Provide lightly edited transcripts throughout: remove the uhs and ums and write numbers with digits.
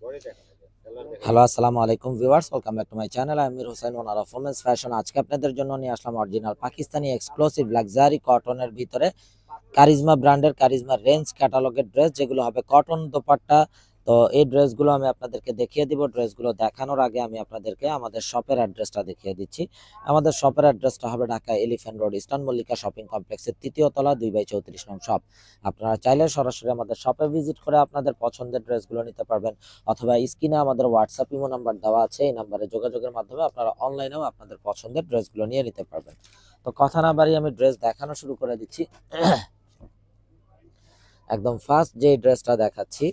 Hello, আসসালামু আলাইকুম viewers, welcome back to my channel. আমি Amir Hossain, owner of women's fashion. আজকে আপনাদের জন্য নিয়ে আসলাম অরিজিনাল পাকিস্তানি এক্সক্লুসিভ লাক্সারি কটনের ভিতরে কারিজমা ব্র্যান্ডের কারিজমা রেঞ্জ ক্যাটালগের ড্রেস, যেগুলো হবে কটন দোপাট্টা। তো এই ড্রেসগুলো আমি আপনাদেরকে দেখিয়ে দিব। ড্রেসগুলো দেখানোর আগে আমি আপনাদেরকে আমাদের শপের অ্যাড্রেসটা দেখিয়ে দিচ্ছি। আমাদের শপের অ্যাড্রেসটা হবে Dhaka elephant road, eastern Mallika shopping কমপ্লেক্সের ৩য় তলা, ২/34 নং শপ। আপনারা চাইলে সরাসরি আমাদের শপে ভিজিট করে আপনাদের পছন্দের ড্রেসগুলো নিতে পারবেন, অথবা স্ক্রিনে আমাদের হোয়াটসঅ্যাপ ইমো নাম্বার দেওয়া আছে। এই নাম্বারে যোগাযোগের মাধ্যমে আপনারা অনলাইনেও আপনাদের পছন্দের ড্রেসগুলো নিয়ে নিতে পারবেন। তো কথা না বাড়িয়ে আমি ড্রেস দেখানো শুরু করে দিচ্ছি। একদম ফার্স্ট যে ড্রেসটা দেখাচ্ছি,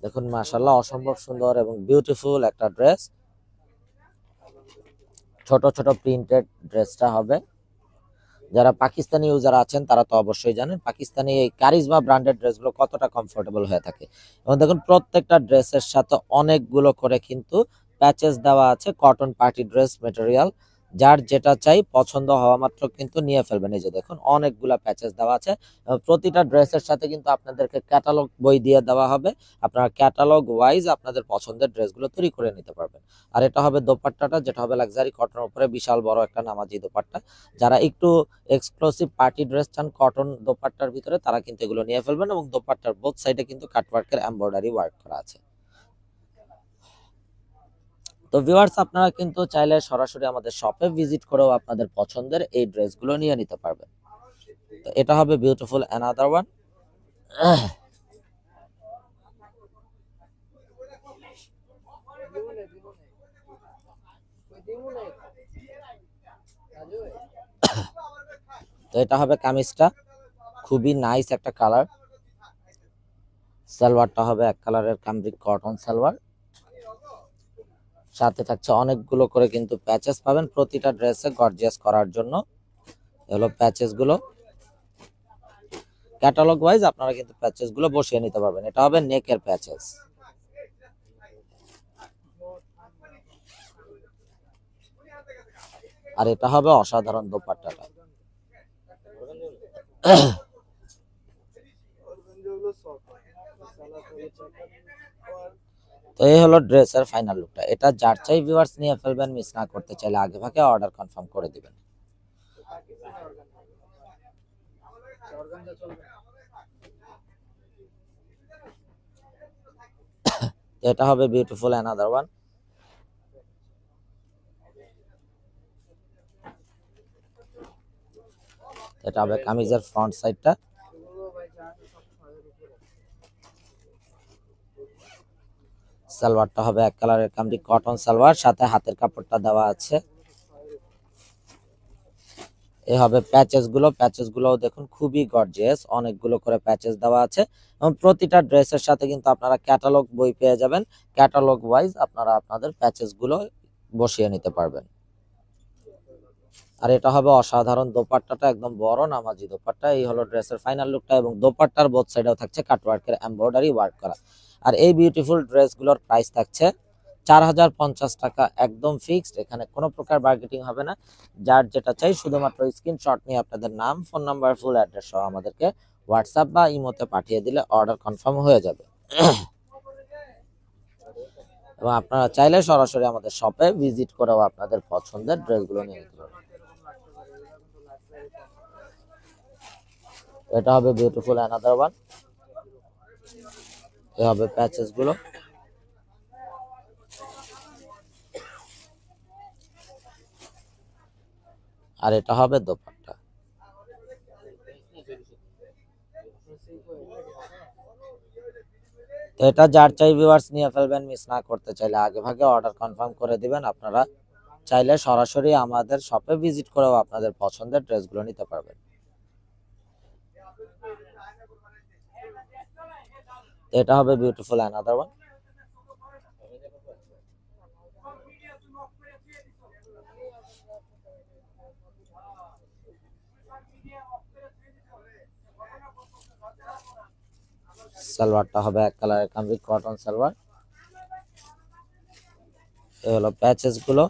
দেখুন মাশাআল্লাহ অসম্ভব সুন্দর এবং বিউটিফুল একটা ড্রেস। ছোট ছোট প্রিন্টেড ড্রেসটা হবে। যারা পাকিস্তানি ইউজার আছেন তারা তো অবশ্যই জানেন পাকিস্তানি এই কারিজমা ব্র্যান্ডেড ড্রেসগুলো কতটা কমফোর্টেবল হয়ে থাকে। এবং দেখুন প্রত্যেকটা ড্রেসের সাথে অনেকগুলো করে কিন্তু প্যাচেস দেওয়া আছে, কটন পার্টি ড্রেস মেটেরিয়াল। যার যেটা চাই পছন্দ হওয়া মাত্র কিন্তু নিয়ে ফেলবেন। এই যে দেখুন অনেকগুলা প্যাচেস দেওয়া আছে। প্রতিটা ড্রেসের সাথে কিন্তু আপনাদেরকে ক্যাটালগ বই দিয়ে দেওয়া হবে। আপনারা ক্যাটালগ ওয়াইজ আপনাদের পছন্দের ড্রেসগুলো তৈরি করে নিতে পারবেন। আর এটা হবে দোপাট্টাটা, যেটা হবে লাক্সারি কটনের উপরে বিশাল বড় একটা নামাজি দোপাট্টা। যারা একটু এক্সক্লুসিভ পার্টি ড্রেস চান কটন দোপাট্টার ভিতরে, তারা কিন্তু এগুলো নিয়ে ফেলবেন। এবং দোপাট্টার বোথ সাইডে কিন্তু কাটওয়ার্কের এমব্রয়ডারি ওয়ার্ক করা আছে। তো ভিউয়ার্স, আপনারা কিন্তু চাইলে সরাসরি আমাদের শপে ভিজিট করেও আপনাদের পছন্দের এই ড্রেসগুলো নিয়ে নিতে পারবেন। তো এটা হবে বিউটিফুল অ্যানাদার ওয়ান। তো এটা হবে কামিজটা, খুবই নাইস একটা কালার। সালোয়ারটা হবে এক কালারের কামরিক কটন সালোয়ার, সাথে থাকছে অনেকগুলো করে কিন্তু প্যাচেস পাবেন প্রতিটা ড্রেসে গর্জিয়াস করার জন্য। হলো প্যাচেস গুলো, ক্যাটালগ ওয়াইজ আপনারা কিন্তু প্যাচেস গুলো বসিয়ে নিতে পারবেন। এটা হবে নেকের প্যাচেস। আর এটা হবে অসাধারণ দোপাট্টাটা। তো এই হলো ড্রেসের ফাইনাল লুকটা। এটা যার চাই ভিউয়ার্স নিয়ে ফেলবেন, মিস না করতে চাইলে আগে ভাগে অর্ডার কনফার্ম করে দিবেন। তো এটা হবে বিউটিফুল অ্যানাদার ওয়ান। এটা হবে কামিজের ফ্রন্ট সাইডটা। সালোয়ারটা হবে এক কালারের কামরিক কটন সালোয়ার, সাথে হাতের কাপড়টা দেওয়া আছে। এই হবে প্যাচেস গুলো দেখুন খুবই গর্জিয়াস, অনেকগুলো করে প্যাচেস দেওয়া আছে। এবং প্রতিটা ড্রেসের সাথে কিন্তু আপনারা ক্যাটালগ বই পেয়ে যাবেন। ক্যাটালগ ওয়াইজ আপনারা আপনাদের প্যাচেস গুলো বসিয়ে নিতে পারবেন। আর এটা হবে অসাধারণ দোপাট্টাটা, একদম বড় নামাজি দোপাট্টা। এই হলো ড্রেসের ফাইনাল লুকটা। এবং দোপাট্টার বোথ সাইডেও থাকছে কাটওয়ার্কের এমব্রয়ডারি ওয়ার্ক করা। আর এই বিউটিফুল ড্রেসগুলোর প্রাইস থাকছে 4050 টাকা, একদম ফিক্সড। এখানে কোনো প্রকার বার্গেটিং হবে না। যার যেটা চাই শুধুমাত্র স্ক্রিনশট নিয়ে আপনাদের নাম, ফোন নাম্বার, ফুল অ্যাড্রেস সহ আমাদেরকে হোয়াটসঅ্যাপ বা ইমোতে পাঠিয়ে দিলে অর্ডার কনফার্ম হয়ে যাবে। এবং আপনারা চাইলে সরাসরি আমাদের শপে ভিজিট করেও আপনাদের পছন্দের ড্রেসগুলো নিয়ে নিতে পারবেন। এটা হবে বিউটিফুল অ্যানাদার ওয়ান। এ হবে প্যাচেস গুলো। আর এটা হবে দোপাট্টা। তো এটা যার চাই ভিউয়ার্স নিয়ে ফেলবেন, মিস না করতে চাইলে আগে ভাগে অর্ডার কনফার্ম করে দিবেন। আপনারা চাইলে সরাসরি আমাদের শপে ভিজিট করেও আপনাদের পছন্দের ড্রেসগুলো নিতে পারবেন। তো এটা হবে বিউটিফুল অ্যানাদার ওয়ান। সালোয়ারটা হবে এক কালারের কামরিক কটন সালোয়ার। এই হলো প্যাচেস গুলো।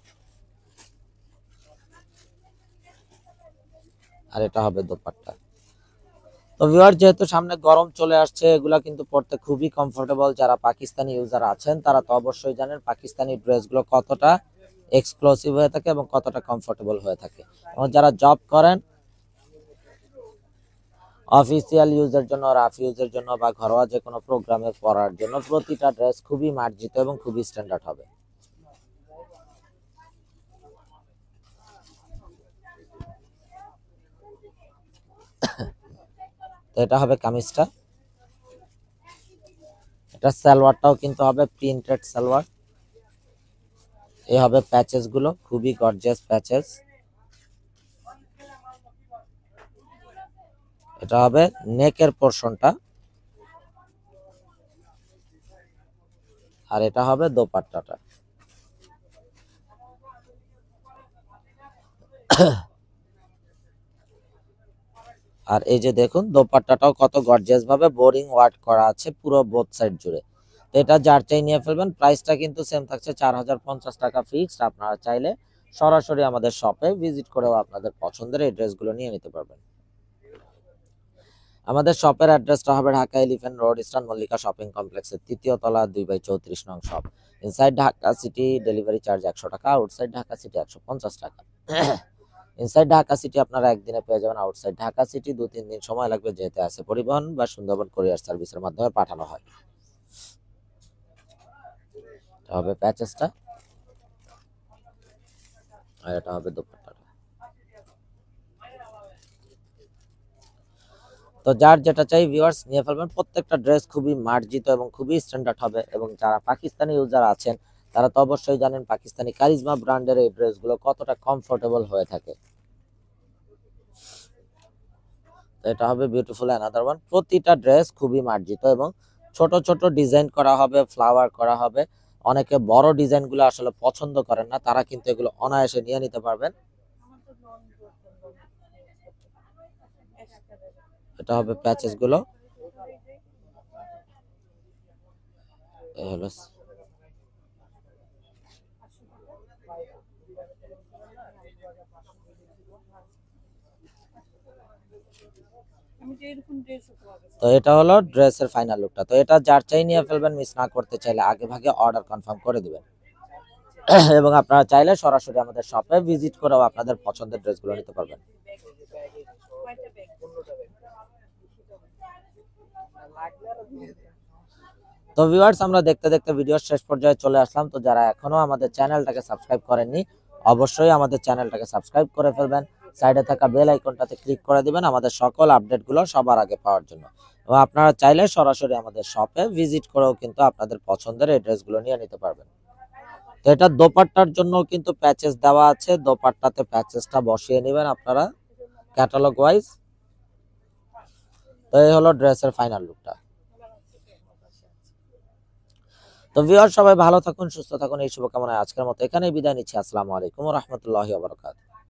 আর এটা হবে দোপাট্টা। তো ভিউয়ার, যেহেতু সামনে গরম চলে আসছে, এগুলা কিন্তু পড়তে খুবই কমফোর্টেবল। যারা পাকিস্তানি ইউজার আছেন তারা তো অবশ্যই জানেন পাকিস্তানি ড্রেসগুলো কতটা এক্সক্লুসিভ হয়ে থাকে এবং কতটা কমফোর্টেবল হয়ে থাকে। এবং যারা জব করেন, অফিসিয়াল ইউজের জন্য, রাফ ইউজের জন্য বা ঘরোয়া যে কোনো প্রোগ্রামে পরার জন্য প্রতিটা ড্রেস খুবই মার্জিত এবং খুবই স্ট্যান্ডার্ড হবে। তো এটা হবে কামিজটা। এটা সালোয়ারটাও কিন্তু হবে প্রিন্টেড সালোয়ার। এই হবে প্যাচেস গুলো, খুবই গর্জিয়াস প্যাচেস। এটা হবে নেকের পোরশনটা, আর এটা হবে দোপাট্টাটা। আর এই যে দেখুন দোপাট্টাটাও কত গর্জিয়াস ভাবে বোরিং ওয়ার্ক করা আছে পুরো বোথ সাইড জুড়ে। তো এটা যার চাই নিয়ে ফেলবেন। প্রাইসটা কিন্তু সেম থাকছে 4050 টাকা ফিক্সড। আপনারা চাইলে সরাসরি আমাদের শপে ভিজিট করেও আপনাদের পছন্দের এই ড্রেসগুলো নিয়ে নিতে পারবেন। আমাদের শপের অ্যাড্রেসটা হবে Dhaka elephant road, eastern Mallika shopping কমপ্লেক্সের 3য় তলা, 2/34 নং shop. Inside Dhaka city delivery charge 100 টাকা, আউটসাইড ঢাকা সিটি 150 টাকা। ইনসাইড ঢাকা সিটি আপনারা একদিনে পেয়ে যাবেন, আউটসাইড ঢাকা সিটি 2-3 দিন সময় লাগবে, যেতে আছে পরিবহন বা সুন্দরবন কুরিয়ার সার্ভিসের মাধ্যমে পাঠানো হয়। এটা হবে প্যাচেসটা, আর এটা হবে দোপাট্টাটা। তো যার যেটা চাই ভিউয়ার্স নিয়ে ফেলবেন। প্রত্যেকটা ড্রেস খুবই মার্জিত এবং খুবই স্ট্যান্ডার্ড হবে। এবং যারা পাকিস্তানি ইউজার আছেন তারা তো অবশ্যই জানেন পাকিস্তানি কারিজমা ব্র্যান্ডের এই ড্রেসগুলো কতটা কমফোর্টেবল হয়ে থাকে। তো এটা হবে বিউটিফুল অ্যানাদার ওয়ান। প্রতিটা ড্রেস খুবই মার্জিত এবং ছোট ছোট ডিজাইন করা হবে, ফ্লাওয়ার করা হবে। অনেকে বড় ডিজাইনগুলো আসলে পছন্দ করেন না, তারা কিন্তু এগুলো অনায়াসে নিয়ে নিতে পারবেন। এটা হবে প্যাচেস গুলো। এই হলো তো এটা হলো ড্রেসের ফাইনাল লুকটা। তো এটা যার চাই নিয়ে ফেলবেন, মিস না করতে চাইলে আগে ভাগে অর্ডার কনফার্ম করে দিবেন। এবং আপনারা চাইলে সরাসরি আমাদের শপে ভিজিট করেও আপনাদের পছন্দের ড্রেসগুলো নিতে পারবেন। তো ভিউয়ার্স, আমরা দেখতে দেখতে ভিডিওর শেষ পর্যায়ে চলে আসলাম। তো যারা এখনো আমাদের চ্যানেলটাকে সাবস্ক্রাইব করেননি, অবশ্যই আমাদের চ্যানেলটাকে সাবস্ক্রাইব করে ফেলবেন। সাইডে থাকা বেল আইকনটাতে ক্লিক করে দিবেন আমাদের সকল আপডেটগুলো সবার আগে পাওয়ার জন্য। এবং আপনারা চাইলে সরাসরি আমাদের শপে ভিজিট করেও কিন্তু আপনাদের পছন্দের এই ড্রেসগুলো নিয়ে নিতে পারবেন। তো এটা দোপাট্টার জন্য কিন্তু প্যাচেস দেওয়া আছে, দোপাট্টাতে প্যাচেসটা বসিয়ে নেবেন আপনারা ক্যাটালগ ওয়াইজ। তো এই হলো ড্রেসের ফাইনাল লুকটা। তো ভিউয়ার, সবাই ভালো থাকুন, সুস্থ থাকুন, এই শুভকামনায় আজকের মতো এখানেই বিদায় নিচ্ছি। আসসালামু আলাইকুম ওয়া রাহমাতুল্লাহি ওয়া বারাকাতুহু।